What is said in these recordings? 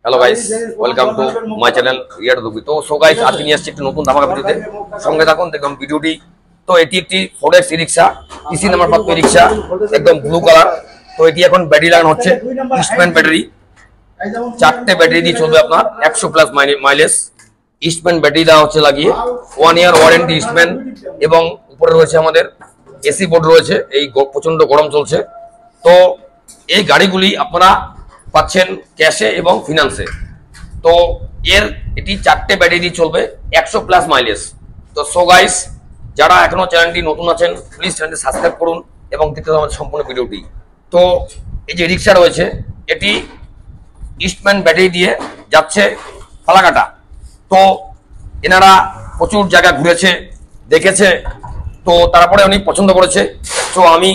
Hello guys welcome to my channel রিয়ার দুবি। তো সো গাইস আজকে নিয়ে আসছি একটা নতুন ধামাকা ভিডিওতে, সঙ্গে থাকুন দেখুন ভিডিওটি। তো এটি একটি ফোরেক্স ই রিক্সা, ইসি নাম্বার প্রাপ্ত ই রিক্সা, একদম ব্লু কালার। তো এটি এখন ব্যাটারি লাগানো হচ্ছে, ইস্টম্যান ব্যাটারি, 4টে ব্যাটারি দিয়ে চলবে আপনার 100+ মাইলেজ। ইস্টম্যান ব্যাটারি দেওয়া হচ্ছে লাগিয়ে, 1 ইয়ার ওয়ারেন্টি ইস্টম্যান, এবং উপরে রয়েছে আমাদের এসি বোর্ড রয়েছে। এই প্রচন্ড গরম চলছে, তো এই গাড়িগুলি আপনারা পাচ্ছেন ক্যাশে এবং ফিনান্সে। তো এটি 4টে ব্যাটারি দিয়ে চলবে, 100+ মাইলেজ। তো সো গাইস যারা এখনো চ্যানেলটি নতুন আছেন প্লিজ চ্যানেলটি সাবস্ক্রাইব করুন এবং দেখতে আমাদের সম্পূর্ণ ভিডিওটি। তো এই যে রিক্সা রয়েছে এটি ইস্টম্যান ব্যাটারি দিয়ে যাচ্ছে ফালাকাটা। তো এনারা প্রচুর জায়গা ঘুরেছে, দেখেছে, তো তারপরে উনি পছন্দ করেছে। তো আমি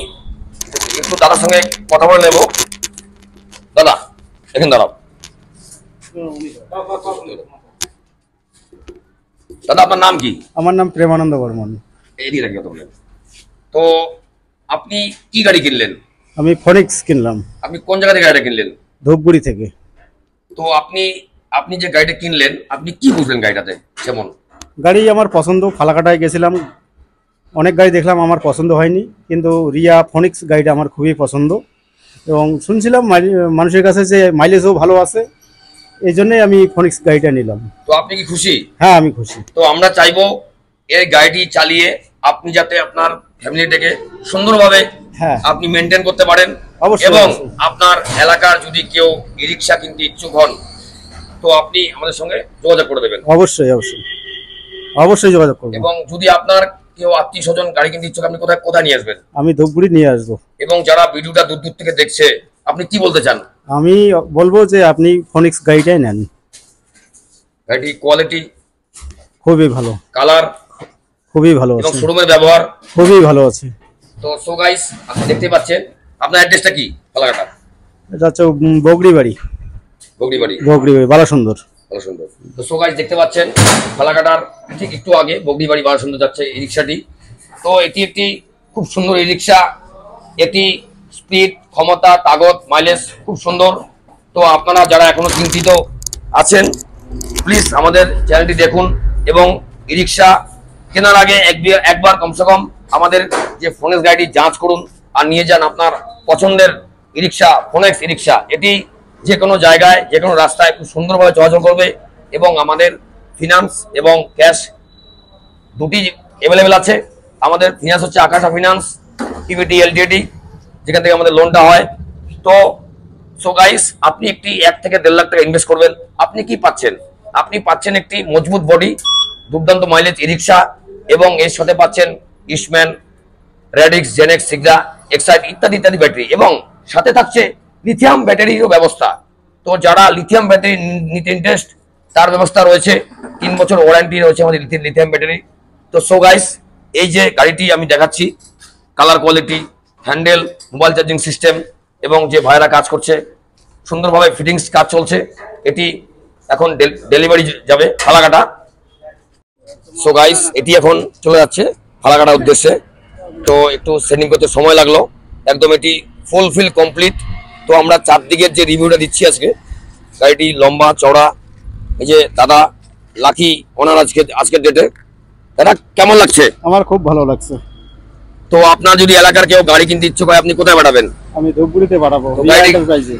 একটু দাদার সঙ্গে কথা বলে নেব। দাদা এখানে দাঁড়াও। দাদা আপনার নাম কি? আমার নাম প্রেমানন্দ বর্মন। এদিকে রাখি কথা বলেন। তো আপনি কি গাড়ি কিনলেন? আমি ফনিক্স কিনলাম। আপনি কোন জায়গা থেকে গাড়িটা কিনলেন? ধূপগুড়ি থেকে। তো আপনি যে গাড়িটা কিনলেন আপনি কি বুঝলেন গাড়িটাতে? যেমন গাড়ি আমার পছন্দ, ফালাকাটায় গেছিলাম, অনেক গাড়ি দেখলাম, আমার পছন্দ হয়নি, কিন্তু রিয়া ফনিক্স গাড়িটা আমার খুবই পছন্দ। এবং শুনছিলাম মানুষের কাছে যে মাইলেজও ভালো আছে, এই জন্যই আমি ফনিক্স গাড়িটা নিলাম। তো আপনি কি খুশি? হ্যাঁ আমি খুশি। তো আমরা চাইবো এই গাড়িটি চালিয়ে আপনি যাতে আপনার ফ্যামিলিটাকে সুন্দরভাবে আপনি মেনটেন করতে পারেন, এবং আপনার এলাকার যদি কেউ ই রিক্সা কিনতে ইচ্ছুক হন তো আপনি আমাদের সঙ্গে যোগাযোগ করে দেবেন। অবশ্যই অবশ্যই অবশ্যই যোগাযোগ করব। এবং যদি আপনার কেউ আত্মীয় স্বজন গাড়ি কিনতে ইচ্ছুক আপনি কোথায় নিয়ে আসবেন? আমি ধূপগুড়ি নিয়ে আসবো। এবং যারা ভিডিওটা দূর দূর থেকে দেখছে আপনি কি বলতে চান? আমি বলবো যে আপনি ফনিক্স গাড়িটাই নেন। গাড়িটি কোয়ালিটি খুবই ভালো, কালার খুবই ভালো আছে, এবং শোরুমের ব্যবহার খুবই ভালো আছে। তো সো গাইস আপনি দেখতে পাচ্ছেন। আপনার অ্যাড্রেসটা কি? ফালাকাটা। এটা হচ্ছে বগড়িবাড়ি। বগড়িবাড়ি বালাসুন্দর। তো সো গাইস দেখতে পাচ্ছেন ফালাকাটার ঠিক একটু আগে বগড়িবাড়ি বালাসুন্দর যাচ্ছে এই রিক্সাটি। তো এটি একটি খুব সুন্দর এই রিক্সা। এটি স্পিড, ক্ষমতা, তাগত, মাইলেজ খুব সুন্দর। তো আপনারা যারা এখনো চিন্তিত আছেন প্লিজ আমাদের চ্যানেলটি দেখুন, এবং ই রিক্সা কেনার আগে একবার কমসে কম আমাদের যে ফোনেক্স গাড়িটি যাঞ্চ করুন আর নিয়ে যান আপনার পছন্দের ই রিক্সা, ফোনেক্স ই রিক্সা। এটি যে কোনো জায়গায় যে কোনো রাস্তায় খুব সুন্দরভাবে চলাচল করবে, এবং আমাদের ফিনান্স এবং ক্যাশ দুটি অ্যাভেলেবেল আছে। আমাদের ফিনান্স হচ্ছে আকাশা ফিনান্স, টিভিটি এলটিডি, যেখান থেকে আমাদের লোনটা হয়। তো সো গাইস আপনি একটি 1 থেকে 1.5 লাখ টাকা ইনভেস্ট করবেন, আপনি কি পাচ্ছেন? আপনি পাচ্ছেন একটি মজবুত বডি, দুর্দান্ত মাইলেজ ই রিক্সা, এবং এর সাথে পাচ্ছেন ইস্টম্যান, রেডিক্স, জেনেক্স, সিগরা, এক্সাইট ইত্যাদি ইত্যাদি ব্যাটারি, এবং সাথে থাকছে লিথিয়াম ব্যাটারিরও ব্যবস্থা। তো যারা লিথিয়াম ব্যাটারি নিতে ইন্টারেস্ট তার ব্যবস্থা রয়েছে, 3 বছর ওয়ারেন্টি রয়েছে আমাদের লিথিয়াম ব্যাটারি। তো সো গাইস এই যে গাড়িটি আমি দেখাচ্ছি, colour quality, handle, mobile charging system, এবং যে ভাইরা কাজ করছে সুন্দরভাবে ফিটিংস কাজ চলছে। এটি এখন ডেলিভারি যাবে ফালাকাটা। সো গাইস এটি এখন চলে যাচ্ছে ফালাকাটার উদ্দেশ্যে। তো একটু সেটিং করতে সময় লাগলো, একদম এটি ফুলফিল কমপ্লিট। তো আমরা চারদিকের যে রিভিউটা দিচ্ছি আজকে, গাড়িটি লম্বা চওড়া। এই যে দাদা লাকি ওনার আজকের ডেটে, দাদা কেমন লাগছে? আমার খুব ভালো লাগছে। তো আপনার যদি এলাকার কেউ গাড়ি কিনতে ইচ্ছুক হয় আপনি কোথায় পাঠাবেন? আমি ধূপগুড়িতে পাঠাবো।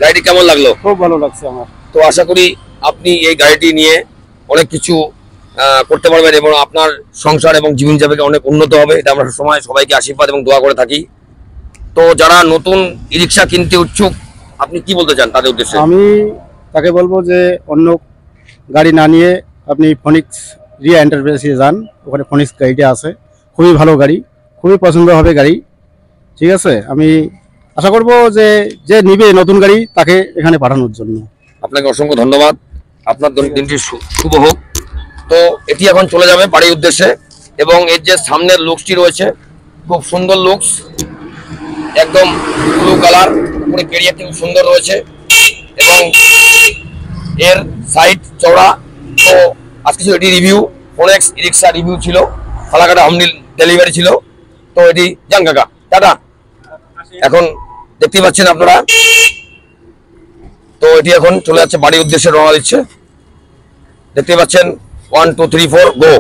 গাড়িটি কেমন লাগলো? খুব ভালো লাগছে আমার। তো আশা করি আপনি এই গাড়িটি নিয়ে অনেক কিছু করতে পারবেন, এবং আপনার সংসার এবং জীবনযাপন অনেক উন্নত হবে। এটা আমরা সময় সবাইকে আশীর্বাদ এবং দোয়া করে থাকি। তো যারা নতুন ই রিক্সা কিনতে ইচ্ছুক আপনি কি বলতে চান তাদের উদ্দেশ্যে? আমি তাকে বলবো যে অন্য গাড়ি না নিয়ে আপনি ফনিক্স রিয়া এন্টারপ্রাইজে যান, ওখানে ফনিক্স গাড়িটা আছে, খুবই ভালো গাড়ি, খুবই পছন্দ হবে গাড়ি। ঠিক আছে, আমি আশা করব যে নিবে নতুন গাড়ি তাকে এখানে পাঠানোর জন্য। আপনাকে অসংখ্য ধন্যবাদ, আপনার দিনটি শুভ হোক। তো এটি এখন চলে যাবে বাড়ির উদ্দেশ্যে, এবং এর যে সামনের লুকসটি রয়েছে খুব সুন্দর লুকস, একদম ব্লু কালার, উপরে ক্যারিয়ারটি খুব সুন্দর রয়েছে, এবং এর সাইড চওড়া। তো আজকে ছিল এটি রিভিউ, ফোনেক্স ই রিক্সা রিভিউ ছিল, ফালাকাটা হোম ডেলিভারি ছিল। তো এটি যান কাকা, টাটা। এখন দেখতে পাচ্ছেন আপনারা তো এটি এখন চলে যাচ্ছে বাড়ির উদ্দেশ্যে রওনা দিচ্ছে। দেখতে পাচ্ছেন 1 2 3 4 গো।